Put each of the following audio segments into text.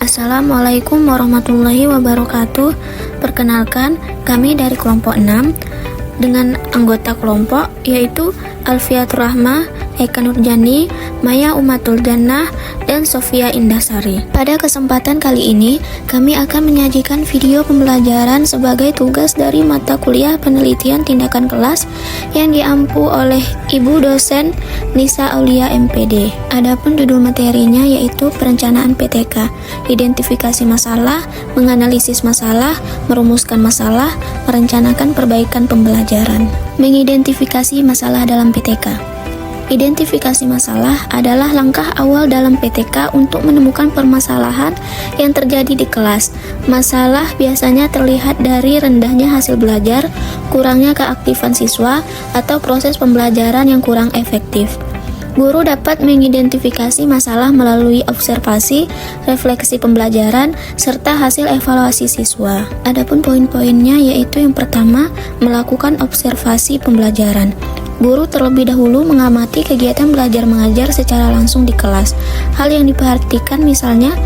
Assalamualaikum warahmatullahi wabarakatuh. Perkenalkan, kami dari kelompok 6 dengan anggota kelompok yaitu Alfiatur Rahmah, Eka Nurjani, Maya Umatul Jannah, dan Sofia Indasari. Pada kesempatan kali ini, kami akan menyajikan video pembelajaran sebagai tugas dari mata kuliah penelitian tindakan kelas yang diampu oleh Ibu dosen Nisa Aulia MPD. Adapun judul materinya yaitu perencanaan PTK, identifikasi masalah, menganalisis masalah, merumuskan masalah, merencanakan perbaikan pembelajaran. Mengidentifikasi masalah dalam PTK. Identifikasi masalah adalah langkah awal dalam PTK untuk menemukan permasalahan yang terjadi di kelas. Masalah biasanya terlihat dari rendahnya hasil belajar, kurangnya keaktifan siswa, atau proses pembelajaran yang kurang efektif. Guru dapat mengidentifikasi masalah melalui observasi, refleksi pembelajaran, serta hasil evaluasi siswa. Adapun poin-poinnya yaitu yang pertama, melakukan observasi pembelajaran. Guru terlebih dahulu mengamati kegiatan belajar mengajar secara langsung di kelas. Hal yang diperhatikan misalnya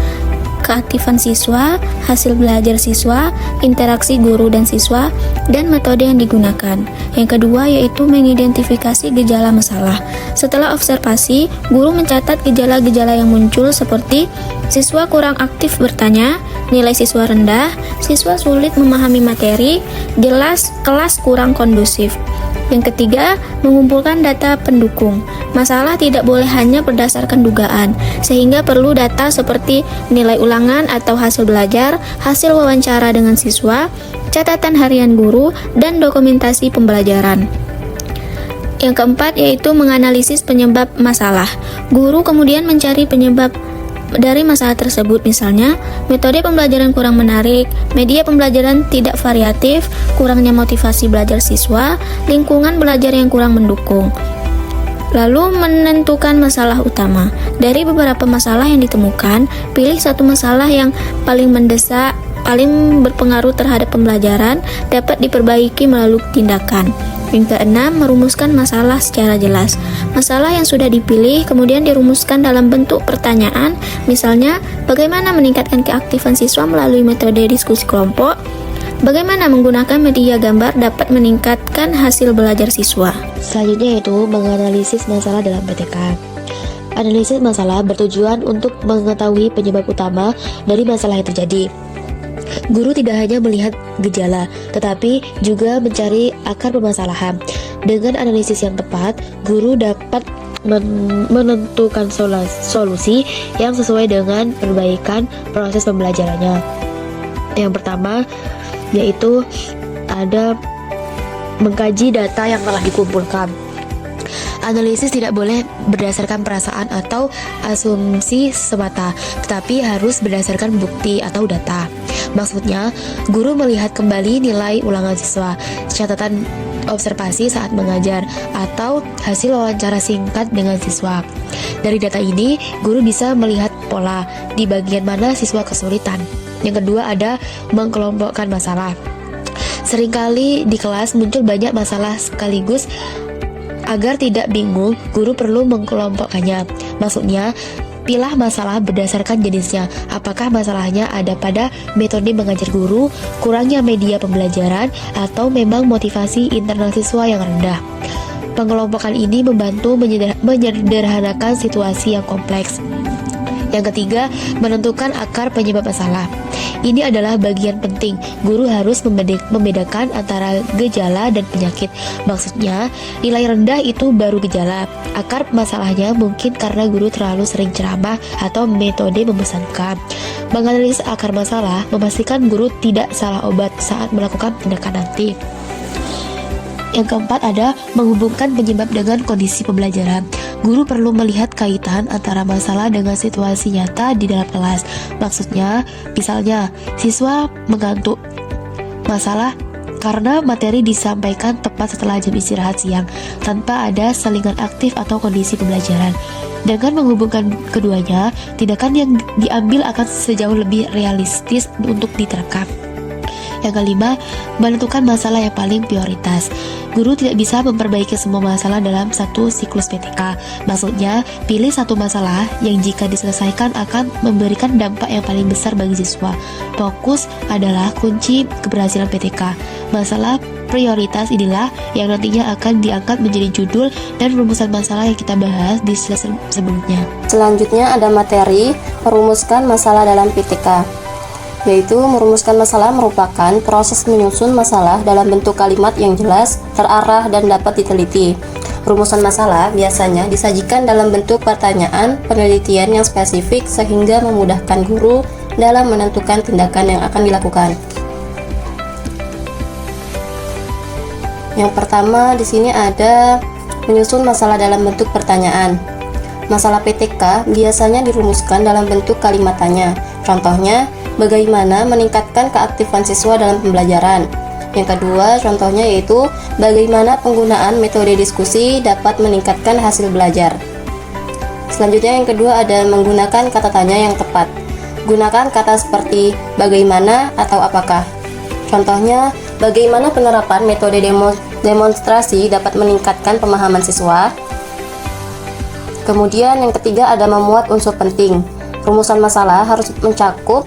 keaktifan siswa, hasil belajar siswa, interaksi guru dan siswa, dan metode yang digunakan. Yang kedua yaitu mengidentifikasi gejala masalah. Setelah observasi, guru mencatat gejala-gejala yang muncul seperti siswa kurang aktif bertanya, nilai siswa rendah, siswa sulit memahami materi, jelas kelas kurang kondusif. Yang ketiga, mengumpulkan data pendukung. Masalah tidak boleh hanya berdasarkan dugaan, sehingga perlu data seperti nilai ulangan atau hasil belajar, hasil wawancara dengan siswa, catatan harian guru, dan dokumentasi pembelajaran. Yang keempat yaitu menganalisis penyebab masalah. Guru kemudian mencari penyebab dari masalah tersebut, misalnya metode pembelajaran kurang menarik, media pembelajaran tidak variatif, kurangnya motivasi belajar siswa, lingkungan belajar yang kurang mendukung. Lalu menentukan masalah utama. Dari beberapa masalah yang ditemukan, pilih satu masalah yang paling mendesak, paling berpengaruh terhadap pembelajaran, dapat diperbaiki melalui tindakan. Yang keenam, merumuskan masalah secara jelas. Masalah yang sudah dipilih kemudian dirumuskan dalam bentuk pertanyaan, misalnya bagaimana meningkatkan keaktifan siswa melalui metode diskusi kelompok, bagaimana menggunakan media gambar dapat meningkatkan hasil belajar siswa. Selanjutnya yaitu menganalisis masalah dalam PTK. Analisis masalah bertujuan untuk mengetahui penyebab utama dari masalah yang terjadi. Guru tidak hanya melihat gejala, tetapi juga mencari akar permasalahan. Dengan analisis yang tepat, guru dapat menentukan solusi yang sesuai dengan perbaikan proses pembelajarannya. Yang pertama, yaitu ada mengkaji data yang telah dikumpulkan. Analisis tidak boleh berdasarkan perasaan atau asumsi semata, tetapi harus berdasarkan bukti atau data. Maksudnya, guru melihat kembali nilai ulangan siswa, catatan observasi saat mengajar, atau hasil wawancara singkat dengan siswa. Dari data ini, guru bisa melihat pola di bagian mana siswa kesulitan. Yang kedua ada mengkelompokkan masalah. Seringkali di kelas muncul banyak masalah sekaligus. Agar tidak bingung, guru perlu mengkelompokkannya. Maksudnya, pilah masalah berdasarkan jenisnya. Apakah masalahnya ada pada metode mengajar guru, kurangnya media pembelajaran, atau memang motivasi internal siswa yang rendah. Pengelompokan ini membantu menyederhanakan situasi yang kompleks. Yang ketiga, menentukan akar penyebab masalah. Ini adalah bagian penting. Guru harus membedakan antara gejala dan penyakit. Maksudnya, nilai rendah itu baru gejala. Akar masalahnya mungkin karena guru terlalu sering ceramah atau metode membosankan. Menganalisis akar masalah memastikan guru tidak salah obat saat melakukan tindakan nanti. Yang keempat ada menghubungkan penyebab dengan kondisi pembelajaran. Guru perlu melihat kaitan antara masalah dengan situasi nyata di dalam kelas. Maksudnya, misalnya, siswa mengantuk. Masalah karena materi disampaikan tepat setelah jam istirahat siang, tanpa ada selingan aktif atau kondisi pembelajaran. Dengan menghubungkan keduanya, tindakan yang diambil akan sejauh lebih realistis untuk diterapkan. Yang kelima, menentukan masalah yang paling prioritas. Guru tidak bisa memperbaiki semua masalah dalam satu siklus PTK. Maksudnya, pilih satu masalah yang jika diselesaikan akan memberikan dampak yang paling besar bagi siswa. Fokus adalah kunci keberhasilan PTK. Masalah prioritas inilah yang nantinya akan diangkat menjadi judul dan rumusan masalah yang kita bahas di slide sebelumnya. Selanjutnya ada materi merumuskan masalah dalam PTK, yaitu merumuskan masalah merupakan proses menyusun masalah dalam bentuk kalimat yang jelas, terarah, dan dapat diteliti. Rumusan masalah biasanya disajikan dalam bentuk pertanyaan penelitian yang spesifik sehingga memudahkan guru dalam menentukan tindakan yang akan dilakukan. Yang pertama di sini ada menyusun masalah dalam bentuk pertanyaan. Masalah PTK biasanya dirumuskan dalam bentuk kalimat tanya. Contohnya, bagaimana meningkatkan keaktifan siswa dalam pembelajaran. Yang kedua, contohnya yaitu bagaimana penggunaan metode diskusi dapat meningkatkan hasil belajar. Selanjutnya yang kedua ada menggunakan kata tanya yang tepat. Gunakan kata seperti bagaimana atau apakah. Contohnya, bagaimana penerapan metode demonstrasi dapat meningkatkan pemahaman siswa. Kemudian yang ketiga ada memuat unsur penting. Rumusan masalah harus mencakup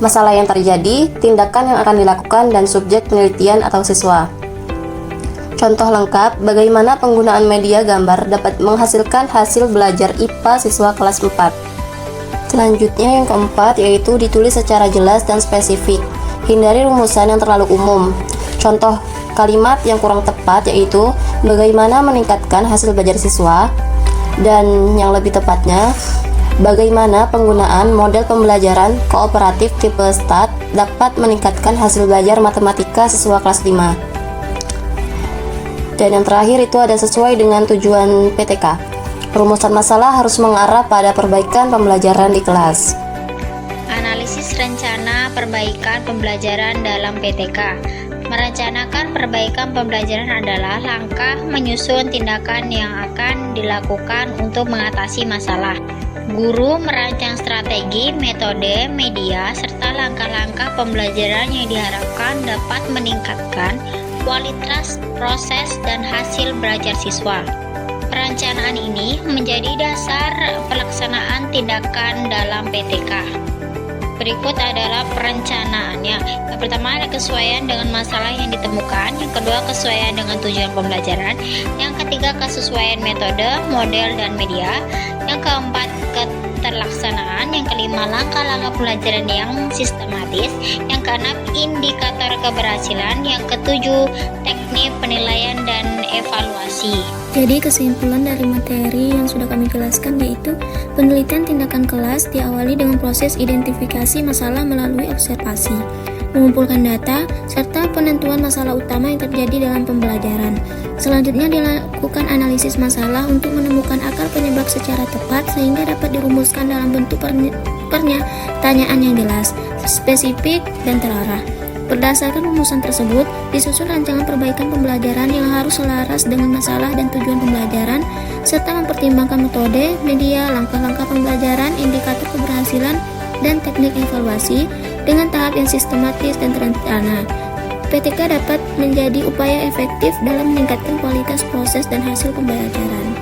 masalah yang terjadi, tindakan yang akan dilakukan, dan subjek penelitian atau siswa. Contoh lengkap, bagaimana penggunaan media gambar dapat menghasilkan hasil belajar IPA siswa kelas 4. Selanjutnya yang keempat yaitu ditulis secara jelas dan spesifik. Hindari rumusan yang terlalu umum. Contoh kalimat yang kurang tepat yaitu bagaimana meningkatkan hasil belajar siswa, dan yang lebih tepatnya bagaimana penggunaan model pembelajaran kooperatif tipe STAT dapat meningkatkan hasil belajar matematika siswa kelas 5. Dan yang terakhir itu ada sesuai dengan tujuan PTK. Rumusan masalah harus mengarah pada perbaikan pembelajaran di kelas. Analisis rencana perbaikan pembelajaran dalam PTK. Merencanakan perbaikan pembelajaran adalah langkah menyusun tindakan yang akan dilakukan untuk mengatasi masalah. Guru merancang strategi, metode, media, serta langkah-langkah pembelajaran yang diharapkan dapat meningkatkan kualitas, proses, dan hasil belajar siswa. Perencanaan ini menjadi dasar pelaksanaan tindakan dalam PTK. Berikut adalah perencanaannya. Yang pertama ada kesesuaian dengan masalah yang ditemukan. Yang kedua kesesuaian dengan tujuan pembelajaran. Yang ketiga kesesuaian metode, model, dan media. Yang keempat keterlaksanaan. Yang kelima langkah-langkah pembelajaran yang sistematis. Yang keenam indikator keberhasilan. Yang ketujuh teknik penilaian dan evaluasi. Jadi kesimpulan dari materi yang sudah kami jelaskan yaitu penelitian tindakan kelas diawali dengan proses identifikasi masalah melalui observasi, mengumpulkan data, serta penentuan masalah utama yang terjadi dalam pembelajaran. Selanjutnya dilakukan analisis masalah untuk menemukan akar penyebab secara tepat sehingga dapat dirumuskan dalam bentuk pertanyaan yang jelas, spesifik, dan terarah. Berdasarkan rumusan tersebut, disusun rancangan perbaikan pembelajaran yang harus selaras dengan masalah dan tujuan pembelajaran, serta mempertimbangkan metode, media, langkah-langkah pembelajaran, indikator keberhasilan, dan teknik evaluasi dengan tahap yang sistematis dan terencana. PTK dapat menjadi upaya efektif dalam meningkatkan kualitas proses dan hasil pembelajaran.